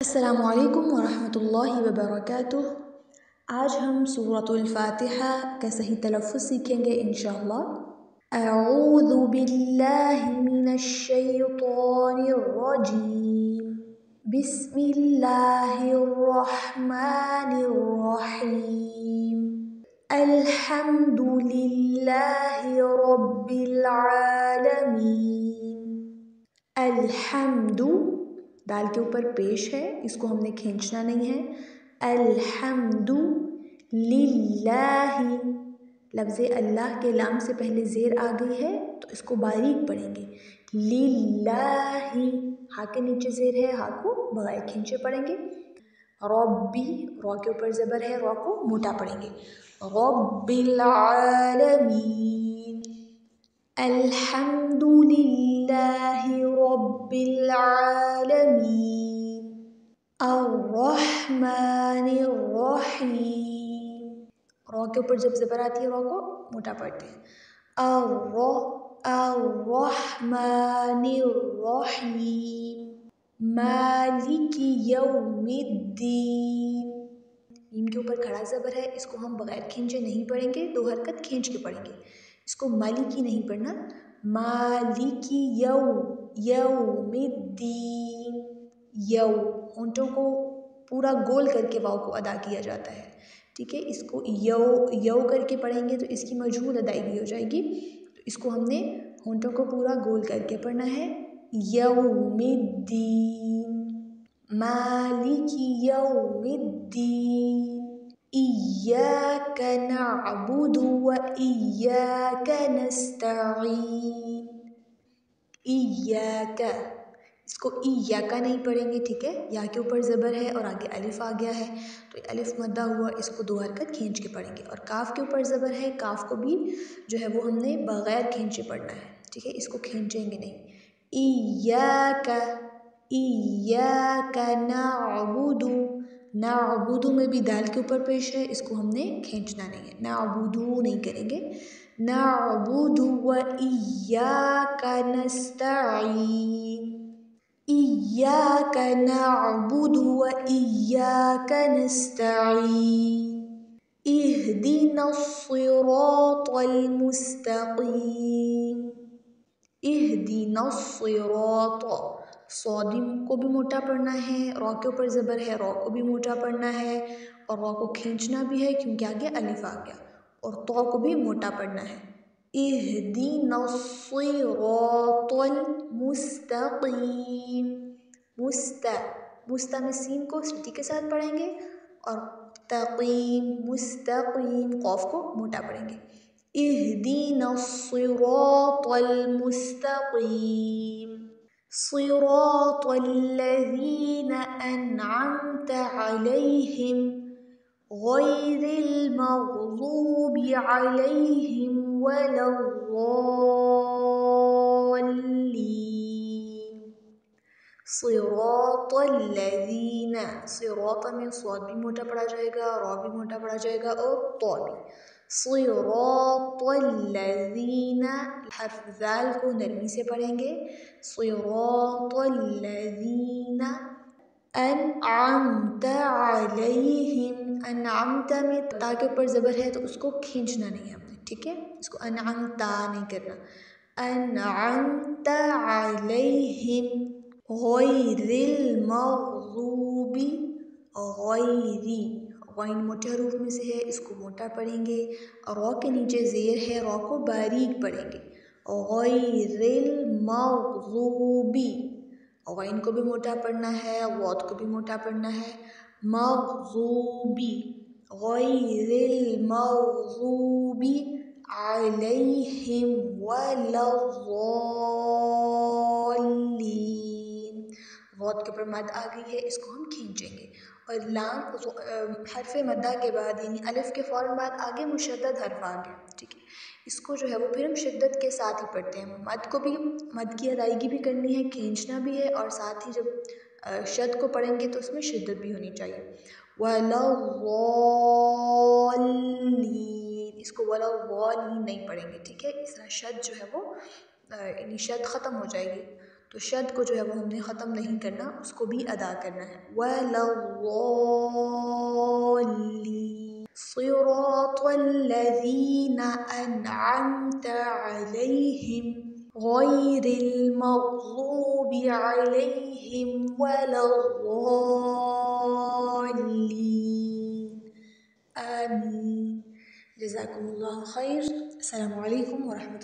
السلام علیکم ورحمۃ اللہ وبرکاتہ۔ آج ہم سورۃ الفاتحہ کا صحیح تلفظ سیکھیں گے انشاءاللہ۔ اعوذ باللہ من الشیطان الرجیم، بسم اللہ الرحمن الرحیم، الحمد للہ رب العالمین۔ الحمد دال کے اوپر پیش ہے، اس کو ہم نے کھینچنا نہیں ہے۔ الحمد للہ، لفظ اللہ کے لام سے پہلے زیر آ گئی ہے تو اس کو باریک پڑھیں گے۔ للہ، ہا کے نیچے زیر ہے، ہا کو بغیر کھینچے پڑھیں گے۔ ربی، رو کے اوپر زبر ہے، رو کو موٹا پڑھیں گے۔ رب العالمین، الحمد للہ رب العالمین، الرحمن الرحیم، رو کے اوپر جب زبر آتی ہے رو کو موٹا پڑھتے ہیں۔ الرحمن الرحیم، مالک یوم الدین، میم کے اوپر کھڑا زبر ہے، اس کو ہم بغیر کھینچے نہیں پڑھیں گے، دو حرکت کھینچ کے پڑھیں گے۔ اس کو مالکی نہیں پڑھنا، مالک یوم الدین، ہونٹوں کو پورا گول کر کے واؤ کو ادا کیا جاتا ہے، ٹھیک ہے۔ اس کو یو کر کے پڑھیں گے تو اس کی مجہول ادائیگی ہو جائے گی، تو اس کو ہم نے ہونٹوں کو پورا گول کر کے پڑھنا ہے۔ یوم الدین، مالک یوم الدین، ایاک نعبد و ایاک نستعین، ایاک، اس کو ایاک نہیں پڑھیں گے، ٹھیک ہے۔ یا کے اوپر زبر ہے اور آگے الف آ گیا ہے تو الف مدہ ہوا، اس کو دو حرکت کھینچ کے پڑھیں گے۔ اور کاف کے اوپر زبر ہے، کاف کو بھی جو ہے وہ ہم نے بغیر کھینچے پڑھنا ہے، ٹھیک ہے، اس کو کھینچیں گے نہیں۔ ایاک، ایاک نعبد، نعبد میں بھی دال کے اوپر پیش ہے، اس کو ہم نے کھینچنا نہیں ہے، نعبدو نہیں کریں گے۔ نعبد و ایاک نستعین، ایاک نعبد و ایاک نستعین، اہدنا الصراط المستقیم، اہدنا الصراط، صاد کو بھی موٹا پڑھنا ہے، رو کے اوپر زبر ہے، رو کو بھی موٹا پڑھنا ہے، اور رو کو کھینچنا بھی ہے کیونکہ آگے الف آ گیا، اور تو کو بھی موٹا پڑھنا ہے۔ اہدنا الصراط المستقیم، مست میں سین کو سٹی کے ساتھ پڑھیں گے، اور تقیم، مستقیم، قوف کو موٹا پڑھیں گے۔ اہدنا الصراط المستقیم، صراط الذین انعمت علیہم غیر المغضوب علیہم ولا الضالین، صراط الذین، صراط میں صاد بھی موٹا پڑھا جائے گا، را بھی موٹا پڑھا جائے گا، اور تو بھی۔ صراط الذین، حرف ذال کو نرمی سے پڑھیں گے۔ صراط الذین انعمت علیہم، انعمت میں تا کے اوپر زبر ہے تو اس کو کھینچنا نہیں ہے ہم نے، ٹھیک ہے، اس کو انعمت نہیں کرنا۔ انعمت علیہم غیر المغضوب، غیری، غین موٹے حروف میں سے ہے، اس کو موٹا پڑھیں گے، اور رو کے نیچے زیر ہے، رو کو باریک پڑھیں گے۔ غیر المغضوب، غین کو بھی موٹا پڑھنا ہے، غوت کو بھی موٹا پڑھنا ہے۔ مغضوبی، غیر المغضوب علیہم ولا الضالین، غوت کے اوپر مد آ گئی ہے، اس کو ہم کھینچیں گے۔ اور لام حرف مدہ کے بعد یعنی الف کے فوراً بعد آگے مشدد حرف آ گیا، ٹھیک ہے، اس کو جو ہے وہ پھر ہم شدت کے ساتھ ہی پڑھتے ہیں۔ مد کو بھی، مد کی ادائیگی بھی کرنی ہے، کھینچنا بھی ہے، اور ساتھ ہی جب شد کو پڑھیں گے تو اس میں شدت بھی ہونی چاہیے۔ ولا الضالین، اس کو ولا الضالین نہیں پڑھیں گے، ٹھیک ہے، اس طرح شد جو ہے وہ یعنی شد ختم ہو جائے گی، تو شد کو جو ہے وہ ہم نے ختم نہیں کرنا، اس کو بھی ادا کرنا ہے. وَلَضَّالِّينَ صِرَاطَ الَّذِينَ أَنْعَمْتَ عَلَيْهِمْ غَيْرِ الْمَغْضُوبِ عَلَيْهِمْ وَلَا الضَّالِّينَ. آمين. جزاكم الله خير. السلام عليكم ورحمة الله.